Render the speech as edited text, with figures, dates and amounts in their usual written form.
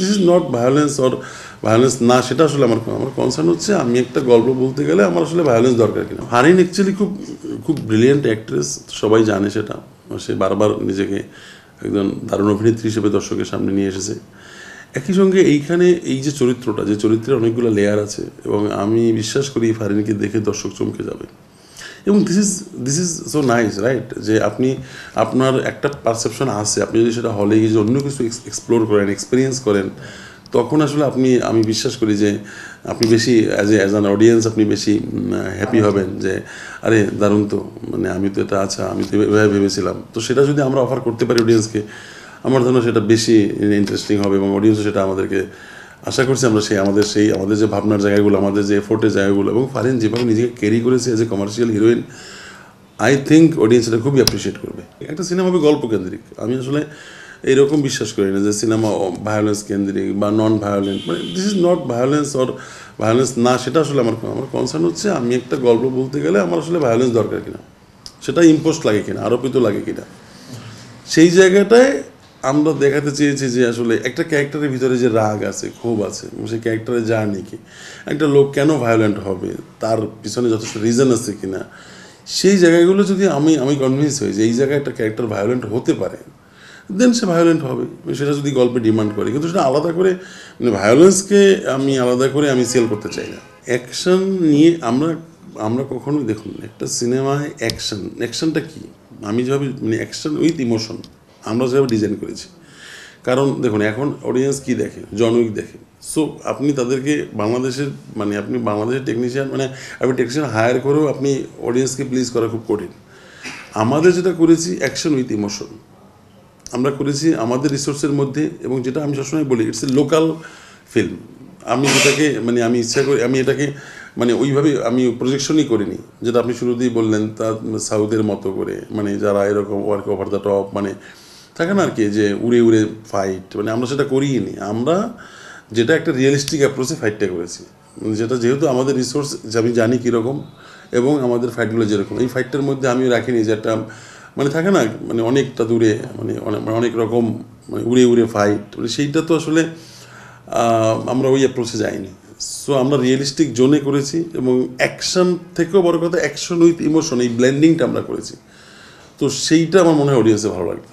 This is not violence or violence না, সেটা আসলে আমার কনসার্ন হচ্ছে আমি একটা গল্প বলতে গেলে আমার আসলে ভায়োলেন্স দরকার কিনা। ফারিন অ্যাকচুয়ালি খুব খুব ব্রিলিয়েন্ট অ্যাক্ট্রেস, সবাই জানে সেটা। সে বারবার নিজেকে একজন দারুণ অভিনেত্রী হিসেবে দর্শকের সামনে নিয়ে এসেছে। একই সঙ্গে এইখানে এই যে চরিত্রটা, যে চরিত্রের অনেকগুলো লেয়ার আছে, এবং আমি বিশ্বাস করি ফারিনকে দেখে দর্শক চমকে যাবে। এবং this is so nice, right, যে আপনি আপনার একটা পারসেপশন আছে, আপনি যদি সেটা হলে গিয়ে অন্য কিছু এক্সপ্লোর করেন, এক্সপিরিয়েন্স করেন, তখন আসলে আমি বিশ্বাস করি যে আপনি বেশি অ্যাজ অ্যান অডিয়েন্স আপনি বেশি হ্যাপি হবেন যে আরে দারুণ তো, মানে আমি তো এটা আচ্ছা আমি তো এভাবে ভেবেছিলাম। তো সেটা যদি আমরা অফার করতে পারি অডিয়েন্সকে, আমার ধারণা সেটা বেশি ইন্টারেস্টিং হবে, এবং অডিয়েন্সও সেটা আমাদেরকে আশা করছি আমরা আমাদের যে ভাবনার জায়গাগুলো, আমাদের যে এফোর্টের জায়গাগুলো, এবং ফারিন যেভাবে নিজেকে ক্যারি করেছে as a commercial heroine, I think audience এটা খুবই অ্যাপ্রিসিয়েট করবে। একটা সিনেমা হবে গল্প কেন্দ্রিক, আমি আসলে এইরকম বিশ্বাস করি না যে সিনেমা ভায়োলেন্স কেন্দ্রিক বা নন ভায়োলেন্ট, মানে this is not violence or violence না, সেটা আসলে আমার কনসার্ন হচ্ছে আমি একটা গল্প বলতে গেলে আমার আসলে ভায়োলেন্স দরকার কিনা, সেটা ইম্পোস্ট লাগে কিনা, আরোপিত লাগে কিনা, সেই জায়গাটায় আমরা দেখাতে চেয়েছি যে আসলে একটা ক্যারেক্টারের ভিতরে যে রাগ আছে, ক্ষোভ আছে, সেই ক্যারেক্টারের জার্নি কি, একটা লোক কেন ভায়োলেন্ট হবে, তার পিছনে যথেষ্ট রিজন আছে কিনা, সেই জায়গাগুলো যদি আমি কনভিন্স হই যে এই জায়গায় একটা ক্যারেক্টার ভায়োলেন্ট হতে পারে, দেন সে ভায়োলেন্ট হবে, সেটা যদি গল্পে ডিমান্ড করে। কিন্তু সেটা আলাদা করে, মানে ভায়োলেন্সকে আমি আলাদা করে আমি সেল করতে চাই না। অ্যাকশন নিয়ে আমরা কখনোই, দেখুন, একটা সিনেমায় অ্যাকশনটা কী, আমি যেভাবে, মানে অ্যাকশন উইথ ইমোশন আমরা যেভাবে ডিজাইন করেছি। কারণ দেখুন, এখন অডিয়েন্স কী দেখে, জন উইক দেখে। সো আপনি তাদেরকে বাংলাদেশের, মানে আপনি বাংলাদেশের টেকনিশিয়ান, মানে আপনি টেকনিশিয়ান হায়ার করেও আপনি অডিয়েন্সকে প্লিজ করা খুব কঠিন। আমাদের যেটা করেছি অ্যাকশন উইথ ইমোশন আমরা করেছি আমাদের রিসোর্সের মধ্যে, এবং যেটা আমি সবসময় বলি ইটস এ লোকাল ফিল্ম। আমি যেটাকে, মানে আমি ইচ্ছা করি, আমি এটাকে মানে ওইভাবে আমি প্রজেকশনই করিনি, যেটা আপনি শুরুতেই বললেন তা সাউথের মতো করে, মানে যারা এরকম ওয়ার্ক ওভার দ্য টপ, মানে থাকে না আর কি, যে উড়ে উড়ে ফাইট, মানে আমরা সেটা করিই নি। আমরা যেটা একটা রিয়েলিস্টিক অ্যাপ্রোচে ফাইটটা করেছি, যেটা যেহেতু আমাদের রিসোর্স, যে আমি জানি কীরকম, এবং আমাদের ফাইটগুলো যেরকম, এই ফাইটটার মধ্যে আমিও রাখিনি যে একটা, মানে থাকে না, মানে অনেকটা দূরে, মানে অনেক রকম, মানে উড়ে উড়ে ফাইট, মানে সেইটা তো আসলে আমরা ওই অ্যাপ্রোচে যাইনি। সো আমরা রিয়েলিস্টিক জোনে করেছি, এবং অ্যাকশন থেকেও বড় কথা অ্যাকশন উইথ ইমোশন, এই ব্লেন্ডিংটা আমরা করেছি। তো সেইটা আমার মনে হয় অডিয়েন্সে ভালো লাগবে।